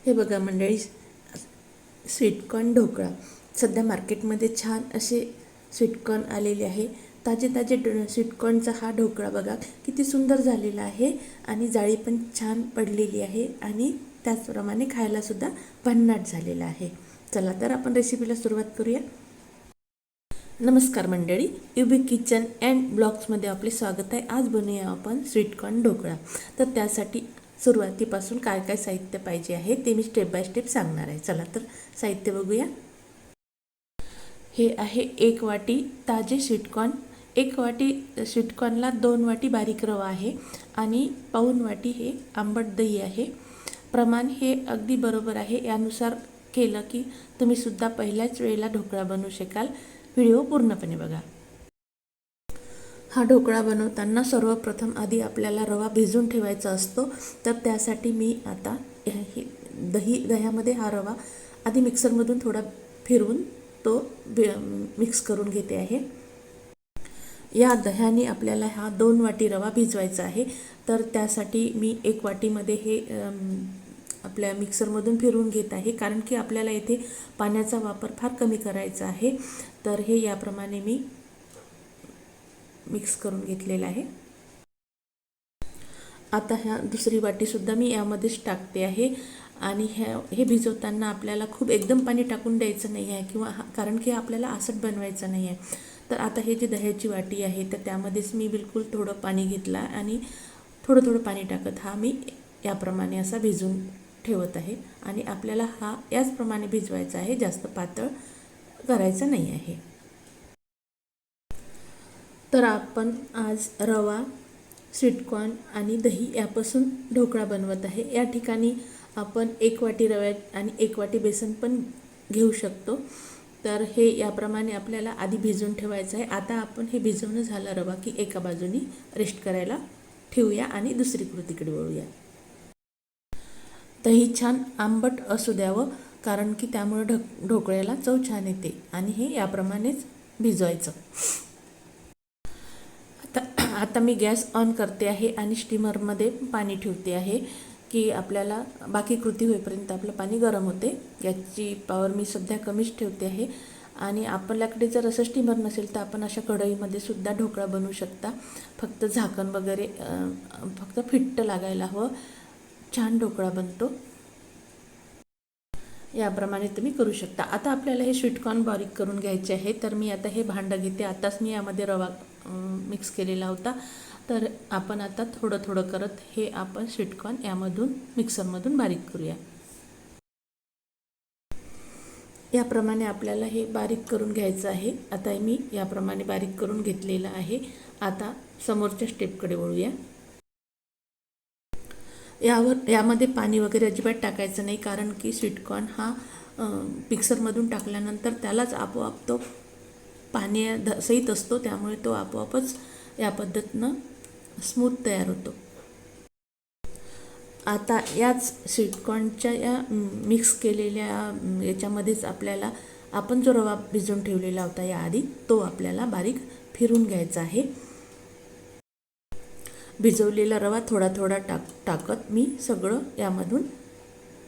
हे बघा मंडळी, स्वीटकॉर्न ढोकळा. सध्या मार्केटमध्ये छान असे स्वीटकॉर्न आलेले आहे. ताजे ताजे स्वीटकॉर्नचा हा ढोकळा बघा किती सुंदर झालेला आहे आणि जाळी पण छान पडलेली आहे आणि त्याचप्रमाणे खायलासुद्धा भन्नाट झालेला आहे. चला तर आपण रेसिपीला सुरुवात करूया. नमस्कार मंडळी, युबी किचन अँड ब्लॉग्समध्ये आपले स्वागत आहे. आज बनवूया आपण स्वीटकॉर्न ढोकळा. तर त्यासाठी सुरुवातीपासून काय काय साहित्य पाहिजे आहे ते मी स्टेप बाय स्टेप सांगणार आहे. चला तर साहित्य बघूया. हे आहे 1 वाटी ताजे स्वीटकॉर्न. 1 वाटी स्वीटकॉर्नला 2 वाटी बारीक रवा आहे आणि पाऊण वाटी हे आंबट दही आहे. प्रमाण हे अगदी बरोबर आहे. यानुसार केलं की तुम्ही सुद्धा पहिल्याच वेळेला ढोकळा बनवू शकाल. व्हिडिओ पूर्णपणे बघा. हा ढोकळा बनवताना सर्वप्रथम आधी आपल्याला रवा भिजवून ठेवायचा असतो. तर त्यासाठी मी आता दह्यामध्ये हा रवा आधी मिक्सरमधून थोडा फिरवून तो मिक्स करून घेते आहे. या दह्याने आपल्याला हा 2 वाटी रवा भिजवायचा आहे. तर त्यासाठी मी 1 वाटीमध्ये हे आपल्या मिक्सरमधून फिरवून घेत आहे, कारण की आपल्याला इथे पाण्याचा वापर फार कमी करायचा आहे. तर हे याप्रमाणे मी मिक्स करून घेतलेलं आहे. आता ह्या दुसरी वाटीसुद्धा मी यामध्येच टाकते आहे आणि हे भिजवताना आपल्याला खूप एकदम पाणी टाकून द्यायचं नाही आहे कारण की आपल्याला आसट बनवायचं नाही आहे. तर आता हे जे दह्याची वाटी आहे तर त्यामध्येच मी बिलकुल थोडं पाणी घेतलं आणि थोडं थोडं पाणी टाकत हा मी याप्रमाणे असा भिजवून ठेवत आहे आणि आपल्याला हा याचप्रमाणे भिजवायचा आहे, जास्त पातळ करायचं नाही आहे. तर आपण आज रवा, स्वीटकॉर्न आणि दही यापासून ढोकळा बनवत आहे. या ठिकाणी आपण 1 वाटी रवा आणि 1 वाटी बेसन पण घेऊ शकतो. तर हे याप्रमाणे आपल्याला आधी भिजवून ठेवायचं आहे. आता आपण हे भिजवणं झालं रवा की एका बाजूनी रेस्ट करायला ठेवूया आणि दुसरी कृतीकडे वळूया. दही छान आंबट असू द्यावं, कारण की त्यामुळे ढोकळ्याला चव छान येते आणि हे याप्रमाणेच भिजवायचं. आता मी गॅस ऑन करते आहे आणि स्टीमरमध्ये पाणी ठेवते आहे की आपल्याला बाकी कृती होईपर्यंत आपलं पाणी गरम होते. गॅसची पॉवर मी सध्या कमीच ठेवते आहे आणि आपल्याकडे जर असं स्टीमर नसेल तर आपण अशा कढईमध्ये सुद्धा ढोकळा बनवू शकता. फक्त झाकण वगैरे फक्त फिट्ट लागायला हवं, छान ढोकळा बनतो. याप्रमाणे तुम्ही करू शकता. आता आपल्याला हे स्वीटकॉर्न बारीक करून घ्यायचे आहे. तर मी आता हे भांडं घेते. आताच मी यामध्ये रवा मिक्स केलेला होता. तर आपण आता थोडं थोडं करत हे आपण स्वीटकॉर्न यामधून मिक्सरमधून बारीक करूया. याप्रमाणे आपल्याला हे बारीक करून घ्यायचं आहे. आता मी याप्रमाणे बारीक करून घेतलेलं आहे. आता समोरच्या स्टेपकडे वळूया. यामध्ये पाणी वगैरे अजिबात टाकायचं नाही, कारण की स्वीटकॉर्न हा मिक्सरमधून टाकल्यानंतर त्यालाच आपोआप तो पाणी सहित असतो, त्यामुळे तो आपोआपच या पद्धतीनं स्मूथ तयार होतो. आता याच स्वीटकॉर्नच्या या मिक्स केलेल्या याच्यामध्येच आपल्याला आपण जो रवा भिजवून ठेवलेला होता याआधी तो आपल्याला बारीक फिरून घ्यायचा आहे. भिजवलेला रवा थोडा थोडा टाकत मी सगळं यामधून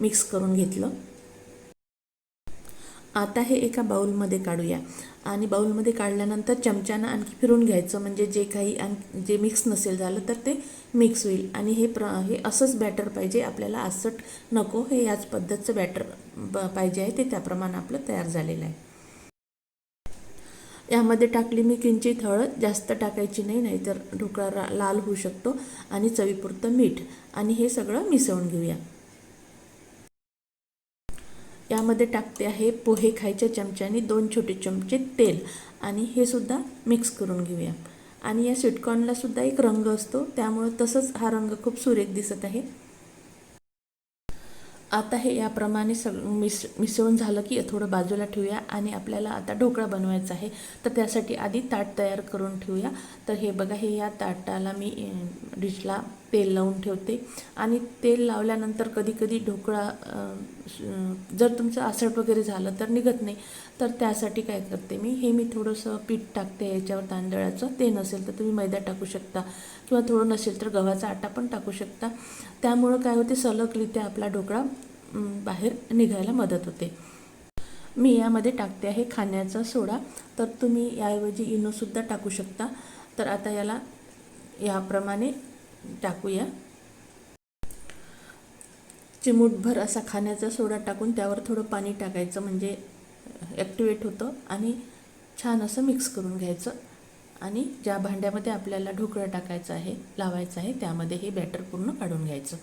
मिक्स करून घेतलं. आता हे एका बाउलमध्ये काढूया आणि बाउलमध्ये काढल्यानंतर चमच्यानं आणखी फिरून घ्यायचं, म्हणजे जे काही जे मिक्स नसेल झालं तर ते मिक्स होईल. आणि हे असंच बॅटर पाहिजे आपल्याला, आसट नको. हे याच पद्धतीचं बॅटर पाहिजे आहे, ते त्याप्रमाणे आपलं तयार झालेलं आहे. यामध्ये टाकली मी किंचित हळद, जास्त टाकायची नाही, नाहीतर ढोकळा लाल होऊ शकतो. आणि चवीपुरतं मीठ आणि हे सगळं मिसळून घेऊया. यामध्ये टाकते आहे पोहे खायच्या चमच्याने 2 छोटे चमचे तेल आणि हे सुद्धा मिक्स करून घेऊया. आणि या स्वीटकॉर्नला सुद्धा एक रंग असतो, त्यामुळे तसंच हा रंग खूप सुरेख दिसत आहे. आता हे याप्रमाणे मिसळून झालं की थोडं बाजूला ठेवूया आणि आपल्याला आता ढोकळा बनवायचा आहे. तर त्यासाठी आधी ताट तयार करून ठेवूया. तर हे बघा, हे या ताटाला मी डिशला तेल लावून ठेवते आणि तेल लावल्यानंतर कधी कधी ढोकळा जर तुमचं आसट वगैरे झालं तर निघत नाही. तर त्यासाठी काय करते मी थोडंसं पीठ टाकते याच्यावर तांदळाचं. ते नसेल तर तुम्ही मैदा टाकू शकता किंवा थोडं नसेल तर गव्हाचा आटा पण टाकू शकता. त्यामुळं काय होते, सलगरित्या आपला ढोकळा बाहेर निघायला मदत होते. मी यामध्ये टाकते आहे खाण्याचा सोडा, तर तुम्ही याऐवजी इनोसुद्धा टाकू शकता. तर आता याला याप्रमाणे टाकूया. चिमूटभर असा खाण्याचा सोडा टाकून त्यावर थोडं पाणी टाकायचं, म्हणजे ॲक्टिवेट होतं, आणि छान असं मिक्स करून घ्यायचं. आणि ज्या भांड्यामध्ये आपल्याला ढोकळा टाकायचा आहे, लावायचं आहे, त्यामध्ये हे बॅटर पूर्ण काढून घ्यायचं.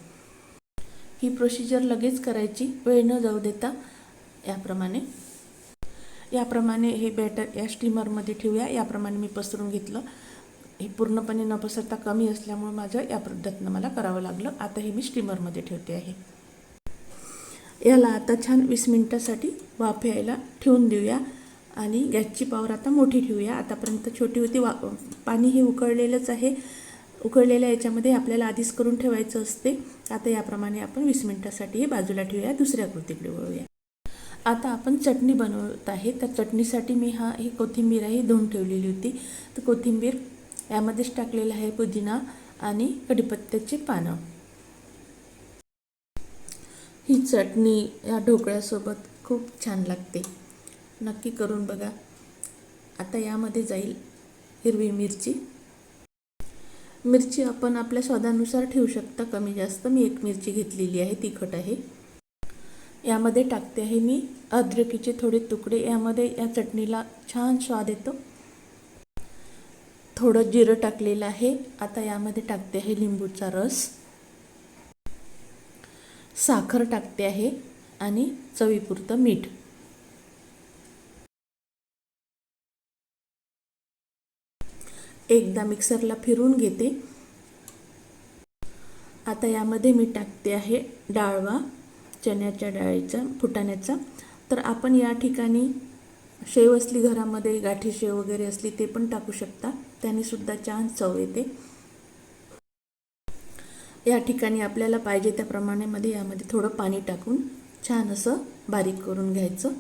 ही प्रोसिजर लगेच करायची, वेळ न जाऊ देता. याप्रमाणे हे बॅटर या स्टीमरमध्ये ठेवूया. याप्रमाणे मी पसरून घेतलं. हे पूर्णपणे न पसरता कमी असल्यामुळे माझं या पद्धतीनं मला करावं लागलं. आता हे मी स्टीमरमध्ये ठेवते आहे. याला आता छान 20 मिनिटासाठी वाफ यायला ठेवून देऊया. आणि गॅसची पॉवर आता मोठी ठेवूया. आतापर्यंत छोटी होती. पाणी हे उकळलेलंच आहे. उकळलेल्या याच्यामध्ये आपल्याला आधीच करून ठेवायचं असते. आता याप्रमाणे आपण 20 मिनिटासाठी हे बाजूला ठेवूया. दुसऱ्या कृतीकडे वळूया. आता आपण चटणी बनवत आहे. तर चटणीसाठी मी ही कोथिंबीर आहे धुवून ठेवलेली होती. तर कोथिंबीर यामध्येच टाकलेलं आहे, पुदिना आणि कढीपत्त्याची पानं. ही चटणी या ढोकळ्यासोबत खूप छान लागते. नक्की करून बघा. आता यामध्ये जाईल हिरवी मिरची. मिरची आपण आपल्या स्वादानुसार ठेवू शकता, कमी जास्त. मी 1 मिरची घेतलेली आहे, तिखट आहे. यामध्ये टाकते आहे मी अद्रकीचे थोडे तुकडे. यामध्ये या चटणीला छान स्वाद येतो. थोडं जिरं टाकलेलं आहे. आता यामध्ये टाकते आहे लिंबूचा रस, साखर टाकते आहे आणि चवीपुरतं मीठ. एकदा मिक्सरला फिरवून घेते. आता यामध्ये मी टाकते आहे डाळवा, चण्याच्या डाळीचा, फुटाण्याचा. तर आपण या ठिकाणी शेव असली घरामध्ये, गाठी शेव वगैरे असली, ते पण टाकू शकता. त्याने सुद्धा छान चव येते. या ठिकाणी आपल्याला पाहिजे त्या प्रमाणामध्ये यामध्ये थोडं पाणी टाकून छान असं बारीक करून घ्यायचं.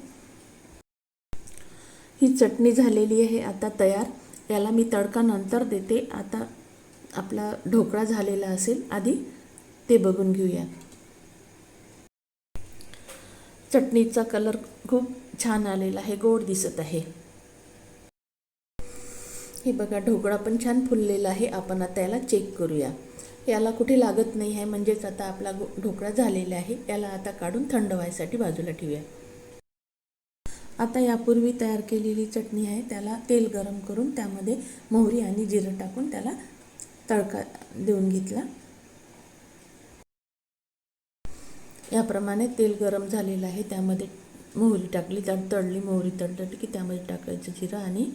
ही चटणी झालेली आहे आता तयार. याला मी तडका नंतर देते. आता आपला ढोकळा झालेला असेल, आधी ते बघून घेऊया. चटणीचा कलर खूप छान आलेला आहे, गोड दिसत आहे. हे बघा, ढोकळा पण छान फुललेला आहे. आपण आता याला चेक करूया. याला कुठे लागत नाही आहे, म्हणजेच आता आपला ढोकळा झालेला आहे. याला आता काढून थंड व्हायसाठी बाजूला ठेवूया. आता यापूर्वी तयार केलेली चटणी आहे, त्याला तेल गरम करून त्यामध्ये मोहरी आणि जिरं टाकून त्याला तडका देऊन घेतला. याप्रमाणे तेल गरम झालेलं आहे, त्यामध्ये मोहरी टाकली. तळली मोहरी तळली की त्यामध्ये टाकायचं जिरं आणि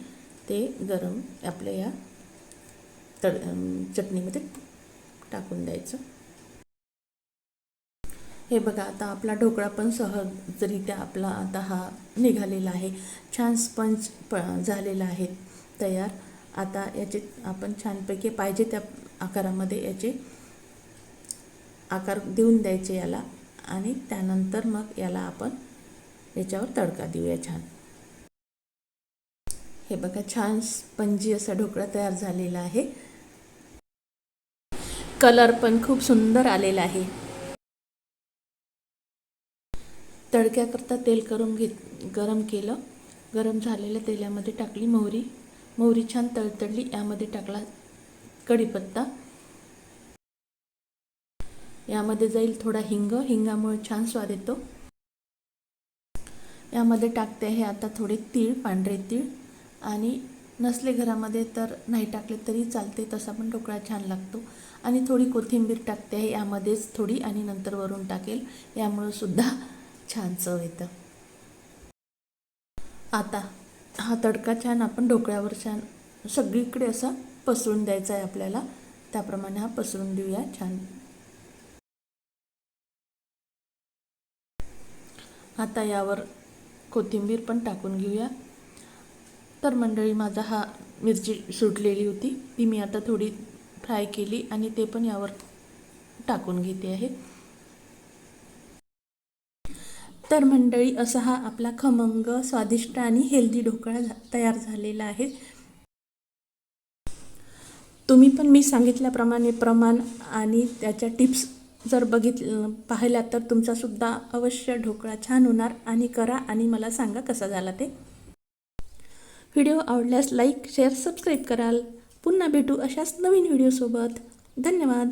ते गरम आपल्या या चटणीमध्ये टाकून द्यायचं. हे बघा, आता आपला ढोकळा पण सहजरित्या आपला आता हा निघालेला आहे. छान स्पंज झालेला आहे तयार. आता याचे आपण छानपैकी पाहिजे त्या आकारामध्ये याचे आकार देऊन द्यायचे याला. आणि त्यानंतर मग याला आपण याच्यावर तडका देऊया छान. हे बघा, छान स्पंजी असा ढोकळा तयार झालेला आहे. कलर पण खूप सुंदर आलेला आहे. तडक्याकरता तेल गरम केलं. गरम झालेल्या तेलामध्ये टाकली मोहरी छान तळतळली. यामध्ये टाकला कढीपत्ता. यामध्ये जाईल थोडा हिंगामुळे छान स्वाद येतो. यामध्ये टाकते आहे आता थोडे तीळ, पांढरे तीळ. आणि नसले घरामध्ये तर नाही टाकले तरी चालते, तसा पण ढोकळा छान लागतो. आणि थोडी कोथिंबीर टाकते आहे यामध्येच थोडी, आणि नंतर वरून टाकेल. यामुळे सुद्धा छान चव येतं. आता हा तडका छान आपण ढोकळ्यावर छान सगळीकडे असा पसरून द्यायचा आहे आपल्याला. त्याप्रमाणे हा पसरून देऊया छान. आता यावर कोथिंबीर पण टाकून घेऊया. तर मंडळी, माझा हा मिरची सुटलेली होती, ती मी आता थोडी फ्राय केली आणि ते पण यावर टाकून घेते आहे. तर मंडळी, असा हा आपला खमंग, स्वादिष्ट आणि हेल्दी ढोकळा तयार झालेला आहे. तुम्ही पण मी सांगितल्याप्रमाणे प्रमाण आणि त्याच्या टिप्स जर पाहिला तर तुमचासुद्धा अवश्य ढोकळा छान होणार. आणि करा आणि मला सांगा कसा झाला ते. व्हिडिओ आवडल्यास लाईक शेअर सबस्क्राईब कराल. पुन्हा भेटू अशाच नवीन व्हिडिओसोबत. धन्यवाद.